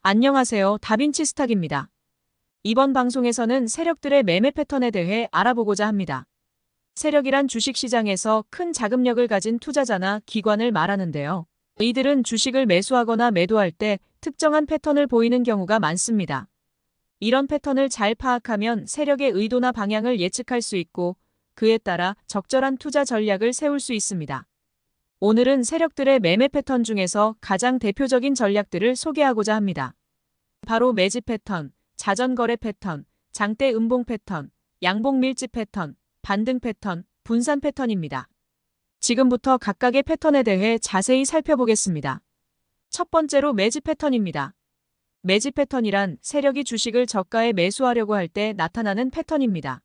안녕하세요. 다빈치 스탁입니다. 이번 방송에서는 세력들의 매매 패턴에 대해 알아보고자 합니다. 세력이란 주식시장에서 큰 자금력을 가진 투자자나 기관을 말하는데요. 이들은 주식을 매수하거나 매도할 때 특정한 패턴을 보이는 경우가 많습니다. 이런 패턴을 잘 파악하면 세력의 의도나 방향을 예측할 수 있고 그에 따라 적절한 투자 전략을 세울 수 있습니다. 오늘은 세력들의 매매 패턴 중에서 가장 대표적인 전략들을 소개하고자 합니다. 바로 매집 패턴, 자전거래 패턴, 장대 음봉 패턴, 양봉 밀집 패턴, 반등 패턴, 분산 패턴입니다. 지금부터 각각의 패턴에 대해 자세히 살펴보겠습니다. 첫 번째로 매집 패턴입니다. 매집 패턴이란 세력이 주식을 저가에 매수하려고 할 때 나타나는 패턴입니다.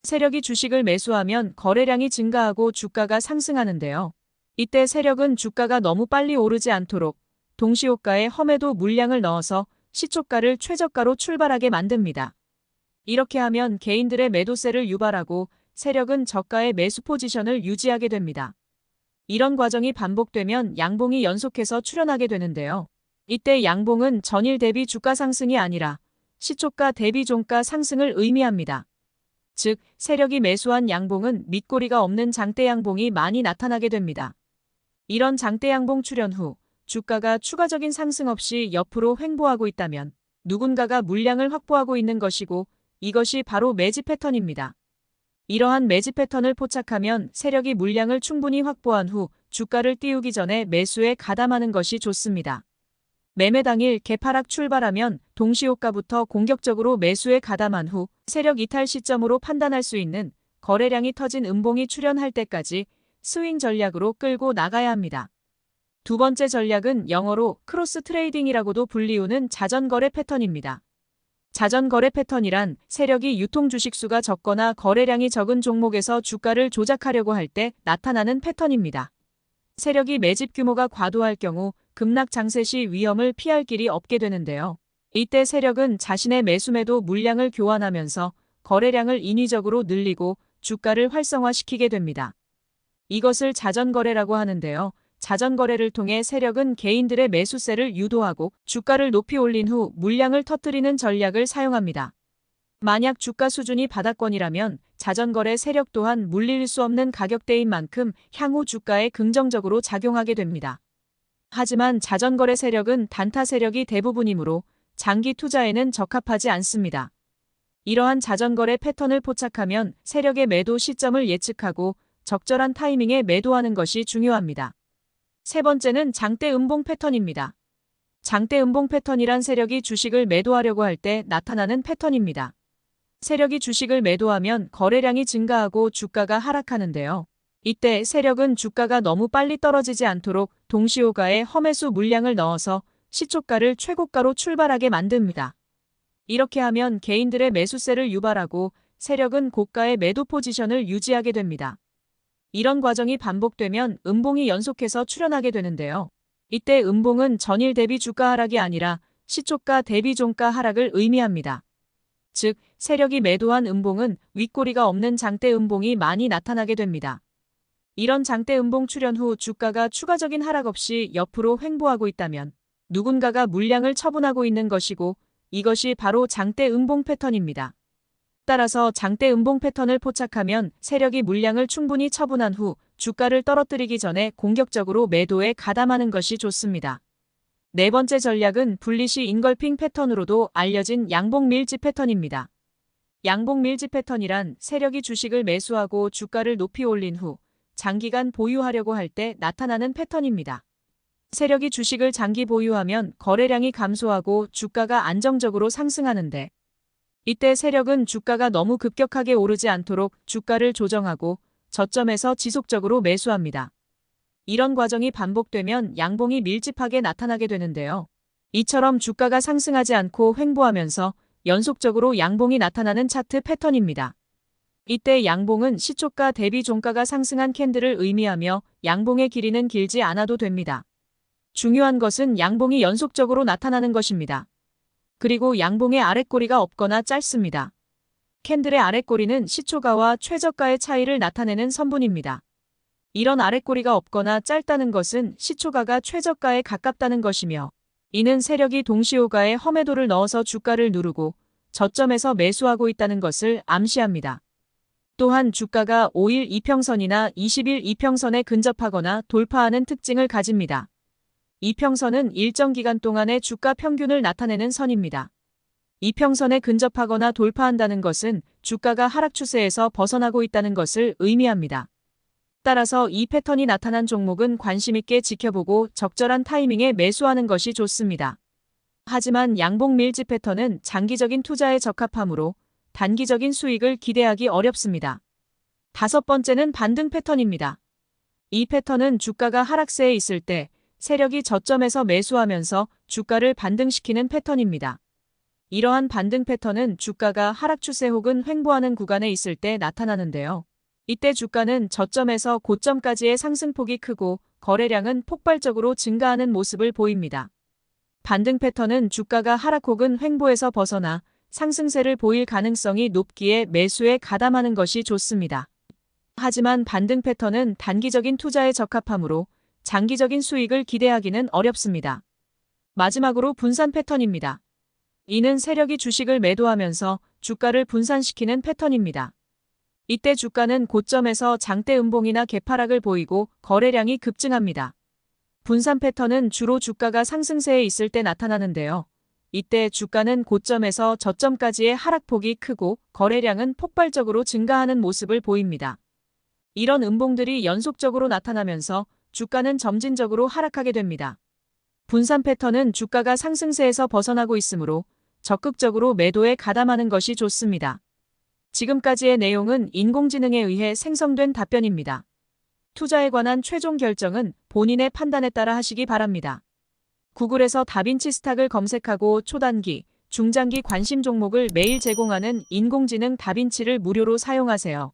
세력이 주식을 매수하면 거래량이 증가하고 주가가 상승하는데요. 이때 세력은 주가가 너무 빨리 오르지 않도록 동시호가에 험해도 물량을 넣어서 시초가를 최저가로 출발하게 만듭니다. 이렇게 하면 개인들의 매도세를 유발하고 세력은 저가의 매수 포지션을 유지하게 됩니다. 이런 과정이 반복되면 양봉이 연속해서 출현하게 되는데요. 이때 양봉은 전일 대비 주가 상승이 아니라 시초가 대비 종가 상승을 의미합니다. 즉, 세력이 매수한 양봉은 밑꼬리가 없는 장대 양봉이 많이 나타나게 됩니다. 이런 장대 양봉 출현 후 주가가 추가적인 상승 없이 옆으로 횡보하고 있다면 누군가가 물량을 확보하고 있는 것이고 이것이 바로 매집 패턴입니다. 이러한 매집 패턴을 포착하면 세력이 물량을 충분히 확보한 후 주가를 띄우기 전에 매수에 가담하는 것이 좋습니다. 매매 당일 개파락 출발하면 동시호가부터 공격적으로 매수에 가담한 후 세력 이탈 시점으로 판단할 수 있는 거래량이 터진 음봉이 출현할 때까지 스윙 전략으로 끌고 나가야 합니다. 두 번째 전략은 영어로 크로스 트레이딩이라고도 불리우는 자전거래 패턴입니다. 자전거래 패턴이란 세력이 유통 주식수가 적거나 거래량이 적은 종목에서 주가를 조작하려고 할 때 나타나는 패턴입니다. 세력이 매집 규모가 과도할 경우 급락 장세 시 위험을 피할 길이 없게 되는데요. 이때 세력은 자신의 매수매도 물량을 교환하면서 거래량을 인위적으로 늘리고 주가를 활성화시키게 됩니다. 이것을 자전거래라고 하는데요. 자전거래를 통해 세력은 개인들의 매수세를 유도하고 주가를 높이 올린 후 물량을 터뜨리는 전략을 사용합니다. 만약 주가 수준이 바닥권이라면 자전거래 세력 또한 물릴 수 없는 가격대인 만큼 향후 주가에 긍정적으로 작용하게 됩니다. 하지만 자전거래 세력은 단타 세력이 대부분이므로 장기 투자에는 적합하지 않습니다. 이러한 자전거래 패턴을 포착하면 세력의 매도 시점을 예측하고 적절한 타이밍에 매도하는 것이 중요합니다. 세 번째는 장대 음봉 패턴입니다. 장대 음봉 패턴이란 세력이 주식을 매도하려고 할 때 나타나는 패턴입니다. 세력이 주식을 매도하면 거래량이 증가하고 주가가 하락하는데요. 이때 세력은 주가가 너무 빨리 떨어지지 않도록 동시호가에 험해수 물량을 넣어서 시초가를 최고가로 출발하게 만듭니다. 이렇게 하면 개인들의 매수세를 유발하고 세력은 고가의 매도 포지션을 유지하게 됩니다. 이런 과정이 반복되면 음봉이 연속해서 출현하게 되는데요. 이때 음봉은 전일 대비 주가 하락이 아니라 시초가 대비 종가 하락을 의미합니다. 즉, 세력이 매도한 음봉은 윗꼬리가 없는 장대 음봉이 많이 나타나게 됩니다. 이런 장대 음봉 출현 후 주가가 추가적인 하락 없이 옆으로 횡보하고 있다면 누군가가 물량을 처분하고 있는 것이고 이것이 바로 장대 음봉 패턴입니다. 따라서 장대 음봉 패턴을 포착하면 세력이 물량을 충분히 처분한 후 주가를 떨어뜨리기 전에 공격적으로 매도에 가담하는 것이 좋습니다. 네 번째 전략은 불리시 인걸핑 패턴으로도 알려진 양봉 밀집 패턴입니다. 양봉 밀집 패턴이란 세력이 주식을 매수하고 주가를 높이 올린 후 장기간 보유하려고 할 때 나타나는 패턴입니다. 세력이 주식을 장기 보유하면 거래량이 감소하고 주가가 안정적으로 상승하는데 이때 세력은 주가가 너무 급격하게 오르지 않도록 주가를 조정하고 저점에서 지속적으로 매수합니다. 이런 과정이 반복되면 양봉이 밀집하게 나타나게 되는데요. 이처럼 주가가 상승하지 않고 횡보하면서 연속적으로 양봉이 나타나는 차트 패턴입니다. 이때 양봉은 시초가 대비 종가가 상승한 캔들을 의미하며 양봉의 길이는 길지 않아도 됩니다. 중요한 것은 양봉이 연속적으로 나타나는 것입니다. 그리고 양봉의 아랫꼬리가 없거나 짧습니다. 캔들의 아랫꼬리는 시초가와 최저가의 차이를 나타내는 선분입니다. 이런 아랫꼬리가 없거나 짧다는 것은 시초가가 최저가에 가깝다는 것이며 이는 세력이 동시호가에 험해도를 넣어서 주가를 누르고 저점에서 매수하고 있다는 것을 암시합니다. 또한 주가가 5일 이평선이나 20일 이평선에 근접하거나 돌파하는 특징을 가집니다. 이평선은 일정 기간 동안의 주가 평균을 나타내는 선입니다. 이평선에 근접하거나 돌파한다는 것은 주가가 하락 추세에서 벗어나고 있다는 것을 의미합니다. 따라서 이 패턴이 나타난 종목은 관심 있게 지켜보고 적절한 타이밍에 매수하는 것이 좋습니다. 하지만 양봉 밀집 패턴은 장기적인 투자에 적합하므로 단기적인 수익을 기대하기 어렵습니다. 다섯 번째는 반등 패턴입니다. 이 패턴은 주가가 하락세에 있을 때 세력이 저점에서 매수하면서 주가를 반등시키는 패턴입니다. 이러한 반등 패턴은 주가가 하락 추세 혹은 횡보하는 구간에 있을 때 나타나는데요. 이때 주가는 저점에서 고점까지의 상승폭이 크고 거래량은 폭발적으로 증가하는 모습을 보입니다. 반등 패턴은 주가가 하락 혹은 횡보에서 벗어나 상승세를 보일 가능성이 높기에 매수에 가담하는 것이 좋습니다. 하지만 반등 패턴은 단기적인 투자에 적합하므로 장기적인 수익을 기대하기는 어렵습니다. 마지막으로 분산 패턴입니다. 이는 세력이 주식을 매도하면서 주가를 분산시키는 패턴입니다. 이때 주가는 고점에서 장대 음봉이나 개파락을 보이고 거래량이 급증합니다. 분산 패턴은 주로 주가가 상승세에 있을 때 나타나는데요. 이때 주가는 고점에서 저점까지의 하락폭이 크고 거래량은 폭발적으로 증가하는 모습을 보입니다. 이런 음봉들이 연속적으로 나타나면서 주가는 점진적으로 하락하게 됩니다. 분산 패턴은 주가가 상승세에서 벗어나고 있으므로 적극적으로 매도에 가담하는 것이 좋습니다. 지금까지의 내용은 인공지능에 의해 생성된 답변입니다. 투자에 관한 최종 결정은 본인의 판단에 따라 하시기 바랍니다. 구글에서 다빈치 스탁을 검색하고 초단기, 중장기 관심 종목을 매일 제공하는 인공지능 다빈치를 무료로 사용하세요.